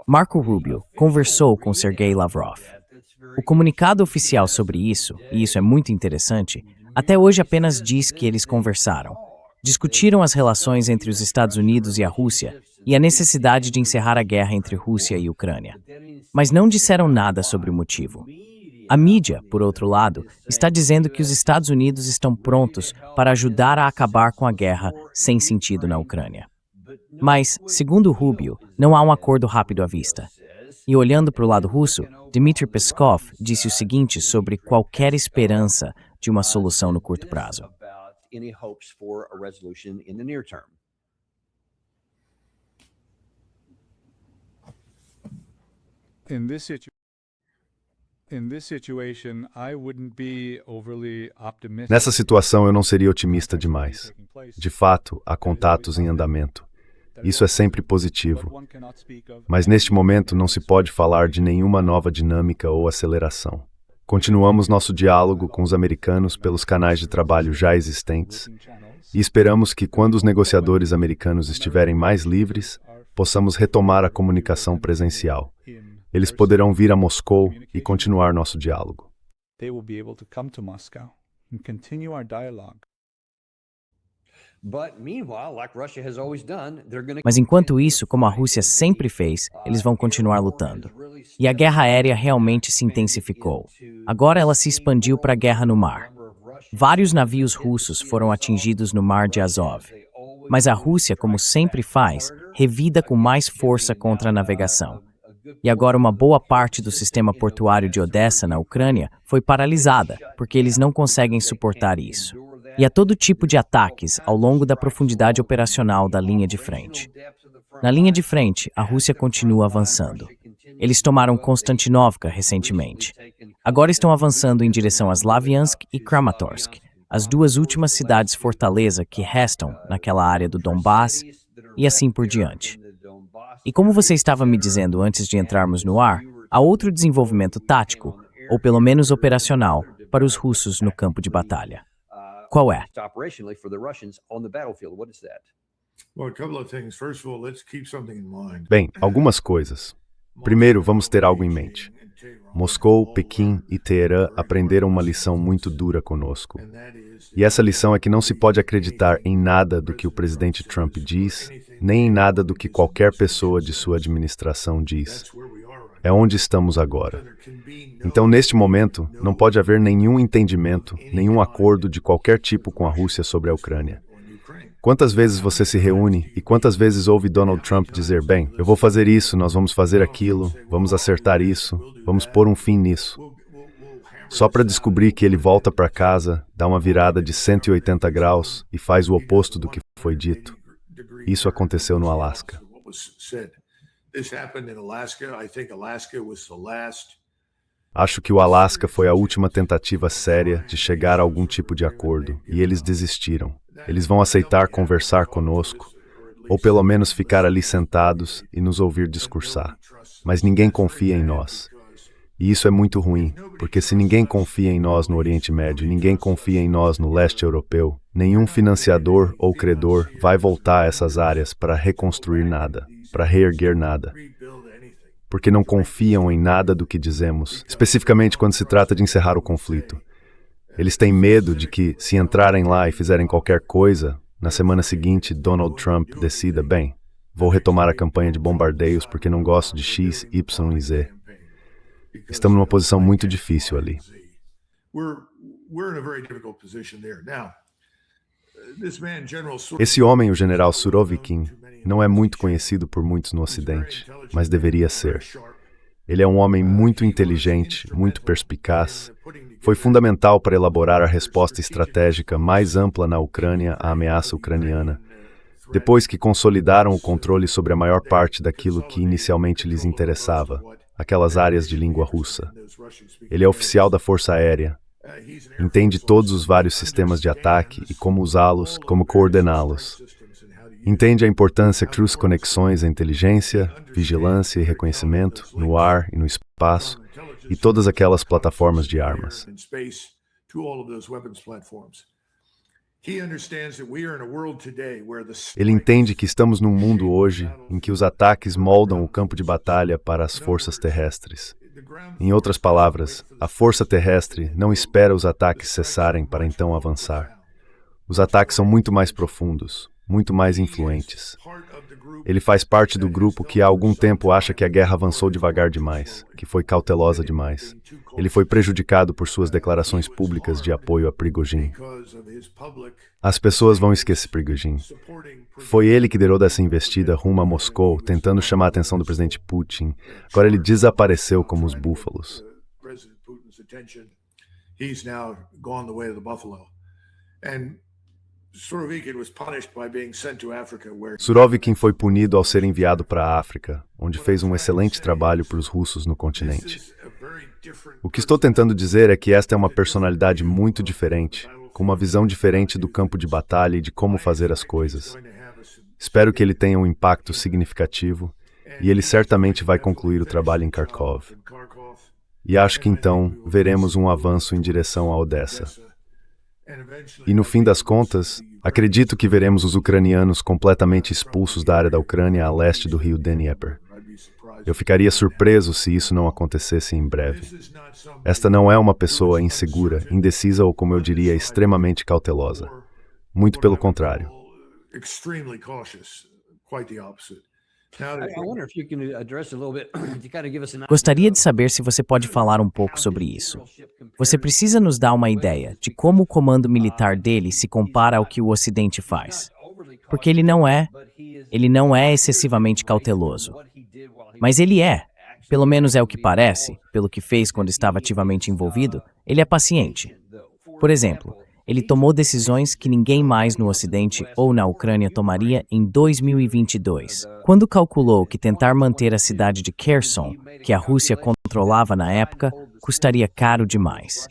Marco Rubio conversou com Sergei Lavrov. O comunicado oficial sobre isso, e isso é muito interessante, até hoje apenas diz que eles conversaram. Discutiram as relações entre os Estados Unidos e a Rússia e a necessidade de encerrar a guerra entre Rússia e Ucrânia. Mas não disseram nada sobre o motivo. A mídia, por outro lado, está dizendo que os Estados Unidos estão prontos para ajudar a acabar com a guerra sem sentido na Ucrânia. Mas, segundo Rubio, não há um acordo rápido à vista. E olhando para o lado russo, Dmitry Peskov disse o seguinte sobre qualquer esperança de uma solução no curto prazo. Nessa situação, eu não seria otimista demais. De fato, há contatos em andamento. Isso é sempre positivo. Mas neste momento não se pode falar de nenhuma nova dinâmica ou aceleração. Continuamos nosso diálogo com os americanos pelos canais de trabalho já existentes e esperamos que, quando os negociadores americanos estiverem mais livres, possamos retomar a comunicação presencial. Eles poderão vir a Moscou e continuar nosso diálogo. Mas enquanto isso, como a Rússia sempre fez, eles vão continuar lutando. E a guerra aérea realmente se intensificou. Agora ela se expandiu para a guerra no mar. Vários navios russos foram atingidos no mar de Azov. Mas a Rússia, como sempre faz, revida com mais força contra a navegação. E agora uma boa parte do sistema portuário de Odessa, na Ucrânia, foi paralisada, porque eles não conseguem suportar isso. E há todo tipo de ataques ao longo da profundidade operacional da linha de frente. Na linha de frente, a Rússia continua avançando. Eles tomaram Konstantinovka recentemente. Agora estão avançando em direção a Slavyansk e Kramatorsk, as duas últimas cidades fortaleza que restam naquela área do Donbass, e assim por diante. E como você estava me dizendo antes de entrarmos no ar, há outro desenvolvimento tático, ou pelo menos operacional, para os russos no campo de batalha. Qual é? Bem, algumas coisas. Primeiro, vamos ter algo em mente. Moscou, Pequim e Teherã aprenderam uma lição muito dura conosco. E essa lição é que não se pode acreditar em nada do que o presidente Trump diz, nem em nada do que qualquer pessoa de sua administração diz. É onde estamos agora. Então, neste momento, não pode haver nenhum entendimento, nenhum acordo de qualquer tipo com a Rússia sobre a Ucrânia. Quantas vezes você se reúne e quantas vezes ouve Donald Trump dizer, bem, eu vou fazer isso, nós vamos fazer aquilo, vamos acertar isso, vamos pôr um fim nisso. Só para descobrir que ele volta para casa, dá uma virada de 180 graus e faz o oposto do que foi dito. Isso aconteceu no Alasca. Acho que o Alasca foi a última tentativa séria de chegar a algum tipo de acordo, e eles desistiram. Eles vão aceitar conversar conosco, ou pelo menos ficar ali sentados e nos ouvir discursar. Mas ninguém confia em nós. E isso é muito ruim, porque se ninguém confia em nós no Oriente Médio, ninguém confia em nós no leste europeu, nenhum financiador ou credor vai voltar a essas áreas para reconstruir nada, para reerguer nada. Porque não confiam em nada do que dizemos, especificamente quando se trata de encerrar o conflito. Eles têm medo de que, se entrarem lá e fizerem qualquer coisa, na semana seguinte Donald Trump decida, bem, vou retomar a campanha de bombardeios porque não gosto de X, Y e Z. Estamos numa posição muito difícil ali. Esse homem, o general Surovikin, não é muito conhecido por muitos no Ocidente, mas deveria ser. Ele é um homem muito inteligente, muito perspicaz. Foi fundamental para elaborar a resposta estratégica mais ampla na Ucrânia à ameaça ucraniana, depois que consolidaram o controle sobre a maior parte daquilo que inicialmente lhes interessava, aquelas áreas de língua russa. Ele é oficial da Força Aérea, entende todos os vários sistemas de ataque e como usá-los, como coordená-los. Entende a importância que as conexões à inteligência, vigilância e reconhecimento no ar e no espaço e todas aquelas plataformas de armas. Ele entende que estamos num mundo hoje em que os ataques moldam o campo de batalha para as forças terrestres. Em outras palavras, a força terrestre não espera os ataques cessarem para então avançar. Os ataques são muito mais profundos, muito mais influentes. Ele faz parte do grupo que há algum tempo acha que a guerra avançou devagar demais, que foi cautelosa demais. Ele foi prejudicado por suas declarações públicas de apoio a Prigozhin. As pessoas vão esquecer Prigozhin. Foi ele que liderou dessa investida rumo a Moscou, tentando chamar a atenção do presidente Putin. Agora ele desapareceu como os búfalos. Surovikin foi punido ao ser enviado para a África, onde fez um excelente trabalho para os russos no continente. O que estou tentando dizer é que esta é uma personalidade muito diferente, com uma visão diferente do campo de batalha e de como fazer as coisas. Espero que ele tenha um impacto significativo e ele certamente vai concluir o trabalho em Kharkov. E acho que então veremos um avanço em direção a Odessa. E no fim das contas, acredito que veremos os ucranianos completamente expulsos da área da Ucrânia a leste do rio Dnieper. Eu ficaria surpreso se isso não acontecesse em breve. Esta não é uma pessoa insegura, indecisa ou, como eu diria, extremamente cautelosa. Muito pelo contrário. Gostaria de saber se você pode falar um pouco sobre isso. Você precisa nos dar uma ideia de como o comando militar dele se compara ao que o Ocidente faz. Porque ele não é excessivamente cauteloso. Mas ele é, pelo menos é o que parece, pelo que fez quando estava ativamente envolvido, ele é paciente. Por exemplo, ele tomou decisões que ninguém mais no Ocidente ou na Ucrânia tomaria em 2022, quando calculou que tentar manter a cidade de Kherson, que a Rússia controlava na época, custaria caro demais.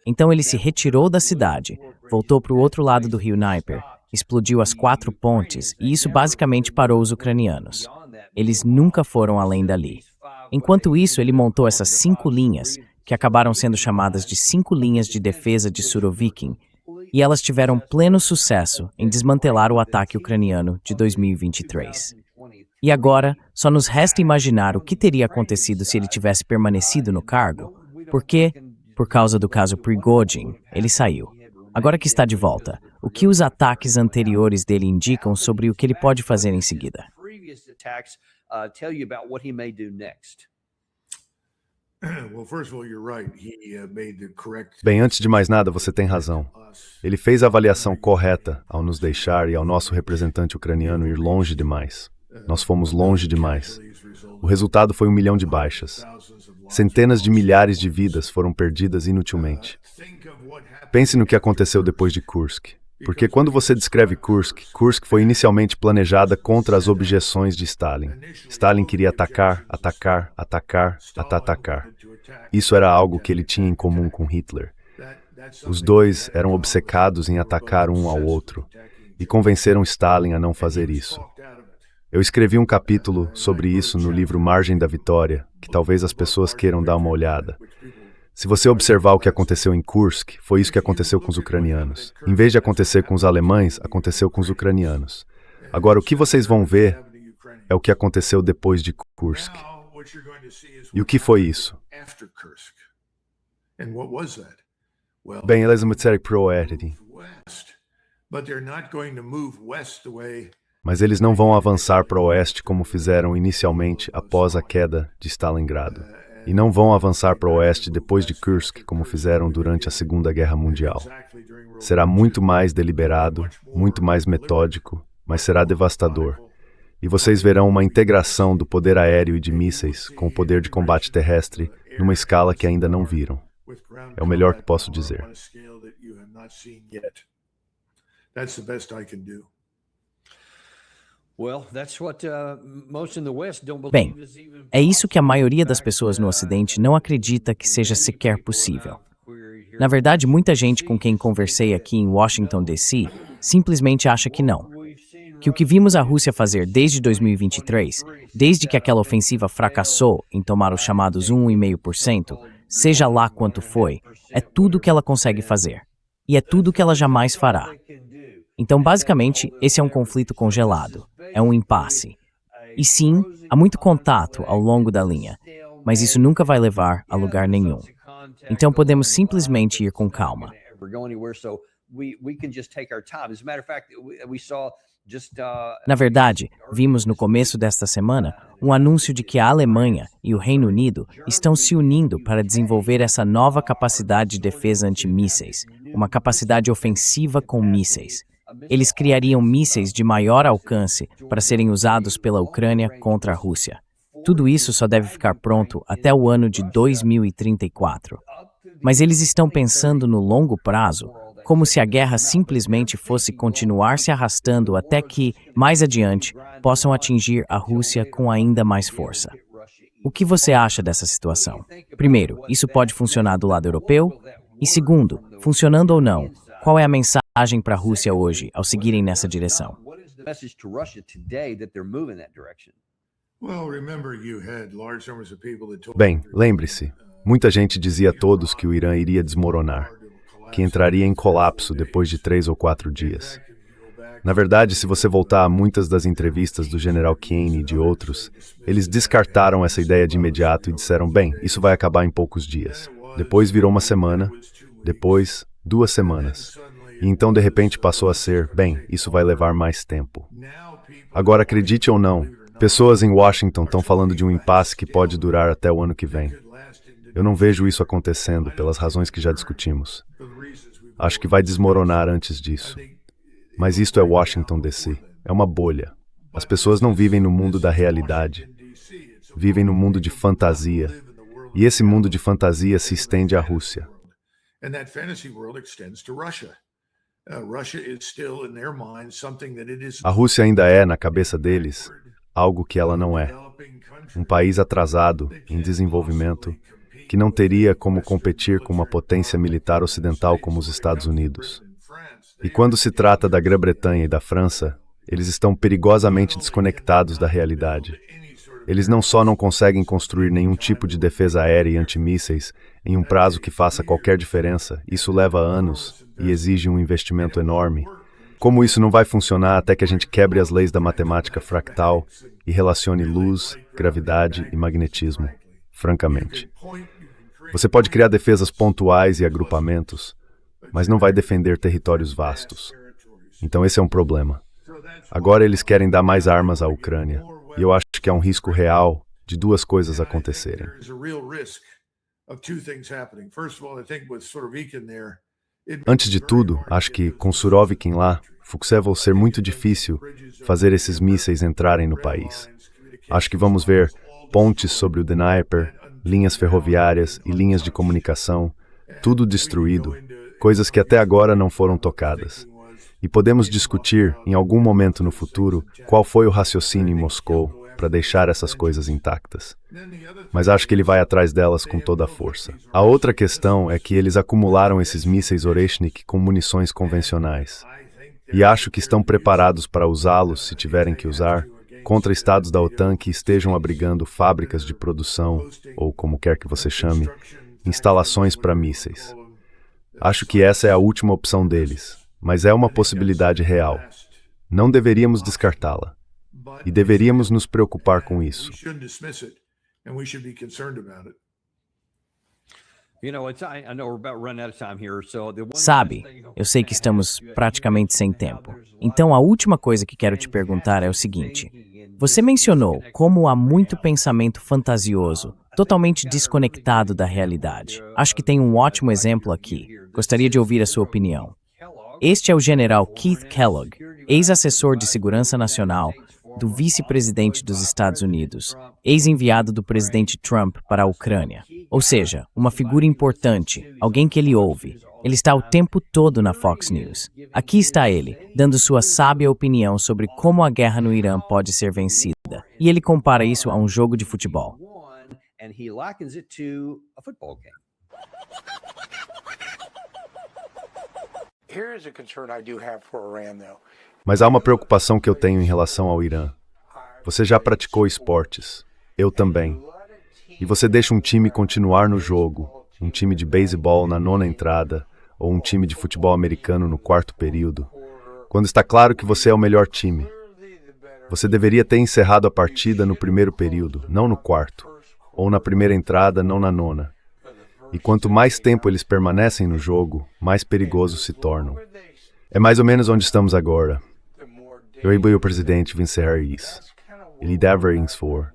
Então ele se retirou da cidade, voltou para o outro lado do rio Dnieper, explodiu as 4 pontes e isso basicamente parou os ucranianos. Eles nunca foram além dali. Enquanto isso, ele montou essas 5 linhas, que acabaram sendo chamadas de 5 linhas de defesa de Surovikin, e elas tiveram pleno sucesso em desmantelar o ataque ucraniano de 2023. E agora, só nos resta imaginar o que teria acontecido se ele tivesse permanecido no cargo, porque, por causa do caso Prigozhin, ele saiu. Agora que está de volta, o que os ataques anteriores dele indicam sobre o que ele pode fazer em seguida? Bem, antes de mais nada, você tem razão. Ele fez a avaliação correta ao nos deixar e ao nosso representante ucraniano ir longe demais. Nós fomos longe demais. O resultado foi 1 milhão de baixas. Centenas de milhares de vidas foram perdidas inutilmente. Pense no que aconteceu depois de Kursk. Porque quando você descreve Kursk, Kursk foi inicialmente planejada contra as objeções de Stalin. Stalin queria atacar. Isso era algo que ele tinha em comum com Hitler. Os dois eram obcecados em atacar um ao outro e convenceram Stalin a não fazer isso. Eu escrevi um capítulo sobre isso no livro Margem da Vitória, que talvez as pessoas queiram dar uma olhada. Se você observar o que aconteceu em Kursk, foi isso que aconteceu com os ucranianos. Em vez de acontecer com os alemães, aconteceu com os ucranianos. Agora, o que vocês vão ver é o que aconteceu depois de Kursk. E o que foi isso? Bem, eles me proerem. Mas eles não vão avançar para o oeste como fizeram inicialmente após a queda de Stalingrado. E não vão avançar para o oeste depois de Kursk como fizeram durante a Segunda Guerra Mundial. Será muito mais deliberado, muito mais metódico, mas será devastador. E vocês verão uma integração do poder aéreo e de mísseis com o poder de combate terrestre numa escala que ainda não viram. É o melhor que posso dizer. Bem, é isso que a maioria das pessoas no Ocidente não acredita que seja sequer possível. Na verdade, muita gente com quem conversei aqui em Washington, D.C., simplesmente acha que não. Que o que vimos a Rússia fazer desde 2023, desde que aquela ofensiva fracassou em tomar os chamados 1,5%, seja lá quanto foi, é tudo que ela consegue fazer. E é tudo que ela jamais fará. Então, basicamente, esse é um conflito congelado. É um impasse. E sim, há muito contato ao longo da linha, mas isso nunca vai levar a lugar nenhum. Então podemos simplesmente ir com calma. Na verdade, vimos no começo desta semana um anúncio de que a Alemanha e o Reino Unido estão se unindo para desenvolver essa nova capacidade de defesa antimísseis, uma capacidade ofensiva com mísseis. Eles criariam mísseis de maior alcance para serem usados pela Ucrânia contra a Rússia. Tudo isso só deve ficar pronto até o ano de 2034. Mas eles estão pensando no longo prazo, como se a guerra simplesmente fosse continuar se arrastando até que, mais adiante, possam atingir a Rússia com ainda mais força. O que você acha dessa situação? Primeiro, isso pode funcionar do lado europeu? E segundo, funcionando ou não, qual é a mensagem para a Rússia hoje ao seguirem nessa direção? Bem, lembre-se, muita gente dizia a todos que o Irã iria desmoronar, que entraria em colapso depois de 3 ou 4 dias. Na verdade, se você voltar a muitas das entrevistas do general Kane e de outros, eles descartaram essa ideia de imediato e disseram, bem, isso vai acabar em poucos dias. Depois virou uma semana, depois 2 semanas. E então, de repente, passou a ser, bem, isso vai levar mais tempo. Agora, acredite ou não, pessoas em Washington estão falando de um impasse que pode durar até o ano que vem. Eu não vejo isso acontecendo pelas razões que já discutimos. Acho que vai desmoronar antes disso. Mas isto é Washington DC. É uma bolha. As pessoas não vivem no mundo da realidade. Vivem no mundo de fantasia. E esse mundo de fantasia se estende à Rússia. A Rússia ainda é, na cabeça deles, algo que ela não é. Um país atrasado, em desenvolvimento, que não teria como competir com uma potência militar ocidental como os Estados Unidos. E quando se trata da Grã-Bretanha e da França, eles estão perigosamente desconectados da realidade. Eles não só não conseguem construir nenhum tipo de defesa aérea e antimísseis em um prazo que faça qualquer diferença, isso leva anos e exige um investimento enorme. Como isso não vai funcionar até que a gente quebre as leis da matemática fractal e relacione luz, gravidade e magnetismo, francamente. Você pode criar defesas pontuais e agrupamentos, mas não vai defender territórios vastos. Então esse é um problema. Agora eles querem dar mais armas à Ucrânia, e eu acho que há um risco real de 2 coisas acontecerem. Antes de tudo, acho que com Surovikin lá, Fuksevol ser muito difícil fazer esses mísseis entrarem no país. Acho que vamos ver pontes sobre o Dnieper, linhas ferroviárias e linhas de comunicação, tudo destruído, coisas que até agora não foram tocadas. E podemos discutir, em algum momento no futuro, qual foi o raciocínio em Moscou para deixar essas coisas intactas. Mas acho que ele vai atrás delas com toda a força. A outra questão é que eles acumularam esses mísseis Oreshnik com munições convencionais. E acho que estão preparados para usá-los, se tiverem que usar, contra estados da OTAN que estejam abrigando fábricas de produção, ou como quer que você chame, instalações para mísseis. Acho que essa é a última opção deles. Mas é uma possibilidade real. Não deveríamos descartá-la. E deveríamos nos preocupar com isso. Sabe, eu sei que estamos praticamente sem tempo. Então a última coisa que quero te perguntar é o seguinte. Você mencionou como há muito pensamento fantasioso, totalmente desconectado da realidade. Acho que tem um ótimo exemplo aqui. Gostaria de ouvir a sua opinião. Este é o general Keith Kellogg, ex-assessor de segurança nacional do vice-presidente dos Estados Unidos, ex-enviado do presidente Trump para a Ucrânia. Ou seja, uma figura importante, alguém que ele ouve. Ele está o tempo todo na Fox News. Aqui está ele, dando sua sábia opinião sobre como a guerra no Irã pode ser vencida. E ele compara isso a um jogo de futebol. Mas há uma preocupação que eu tenho em relação ao Irã. Você já praticou esportes. Eu também. E você deixa um time continuar no jogo, um time de beisebol na nona entrada ou um time de futebol americano no quarto período, quando está claro que você é o melhor time. Você deveria ter encerrado a partida no primeiro período, não no quarto, ou na primeira entrada, não na nona. E quanto mais tempo eles permanecem no jogo, mais perigosos se tornam. É mais ou menos onde estamos agora. Eu e o presidente vão encerrar isso. Ele deve for.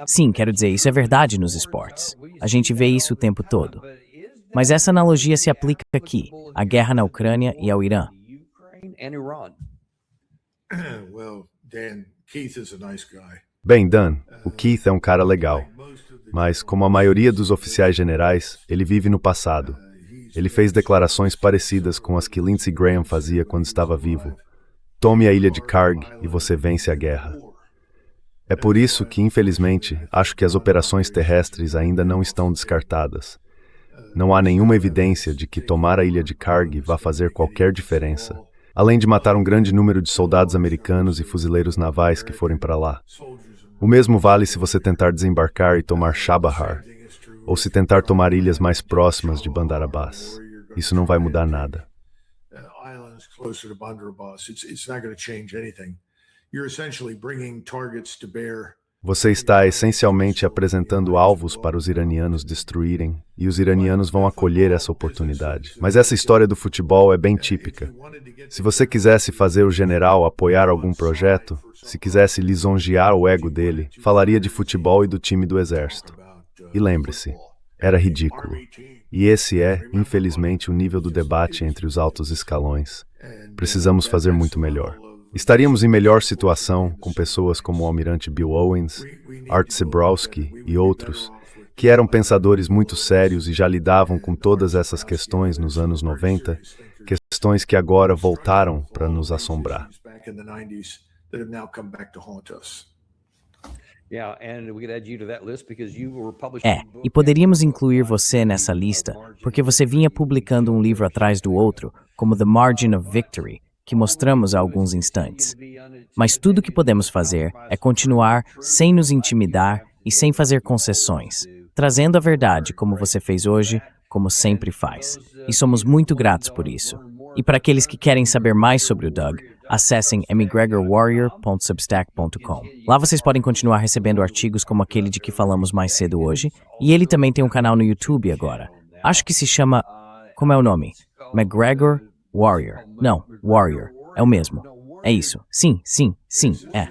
Sim, quero dizer, isso é verdade nos esportes. A gente vê isso o tempo todo. Mas essa analogia se aplica aqui, à guerra na Ucrânia e ao Irã. Bem, Dan, o Keith é um cara legal. Mas, como a maioria dos oficiais generais, ele vive no passado. Ele fez declarações parecidas com as que Lindsey Graham fazia quando estava vivo. Tome a ilha de Karg e você vence a guerra. É por isso que, infelizmente, acho que as operações terrestres ainda não estão descartadas. Não há nenhuma evidência de que tomar a ilha de Karg vá fazer qualquer diferença, além de matar um grande número de soldados americanos e fuzileiros navais que forem para lá. O mesmo vale se você tentar desembarcar e tomar Chabahar, ou se tentar tomar ilhas mais próximas de Bandar Abbas. Isso não vai mudar nada. Você está essencialmente apresentando alvos para os iranianos destruírem, e os iranianos vão acolher essa oportunidade. Mas essa história do futebol é bem típica. Se você quisesse fazer o general apoiar algum projeto, se quisesse lisonjear o ego dele, falaria de futebol e do time do exército. E lembre-se, era ridículo. E esse é, infelizmente, o nível do debate entre os altos escalões. Precisamos fazer muito melhor. Estaríamos em melhor situação com pessoas como o almirante Bill Owens, Art Zebrowski e outros, que eram pensadores muito sérios e já lidavam com todas essas questões nos anos 90, questões que agora voltaram para nos assombrar. E poderíamos incluir você nessa lista, porque você vinha publicando um livro atrás do outro, como The Margin of Victory, que mostramos há alguns instantes. Mas tudo o que podemos fazer é continuar sem nos intimidar e sem fazer concessões, trazendo a verdade como você fez hoje, como sempre faz. E somos muito gratos por isso. E para aqueles que querem saber mais sobre o Doug, acessem mgregorwarrior.substack.com. Lá vocês podem continuar recebendo artigos como aquele de que falamos mais cedo hoje, e ele também tem um canal no YouTube agora. Acho que se chama... Como é o nome? McGregor Warrior. Não, Warrior. É o mesmo. É isso. Sim, é.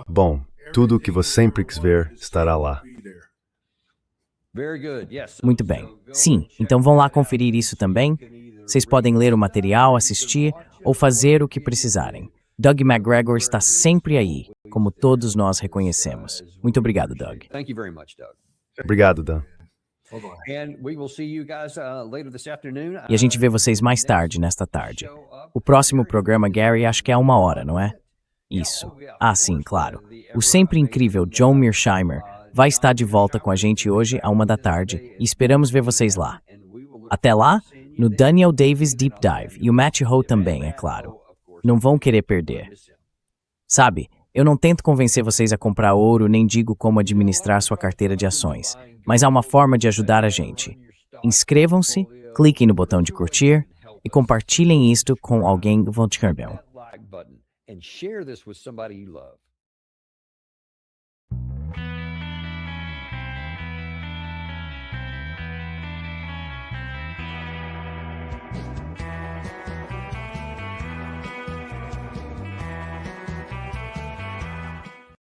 Bom, tudo o que você sempre quis ver estará lá. Muito bem. Sim, então vão lá conferir isso também. Vocês podem ler o material, assistir ou fazer o que precisarem. Doug McGregor está sempre aí, como todos nós reconhecemos. Muito obrigado, Doug. Obrigado, Dan. E a gente vê vocês mais tarde, nesta tarde. O próximo programa, Gary, acho que é 1 hora, não é? Isso. Ah, sim, claro. O sempre incrível John Mearsheimer vai estar de volta com a gente hoje à 1 da tarde e esperamos ver vocês lá. Até lá, no Daniel Davis Deep Dive e o Matt Ho também, é claro. Não vão querer perder. Sabe, eu não tento convencer vocês a comprar ouro nem digo como administrar sua carteira de ações, mas há uma forma de ajudar a gente. Inscrevam-se, cliquem no botão de curtir e compartilhem isto com alguém que vão te querer.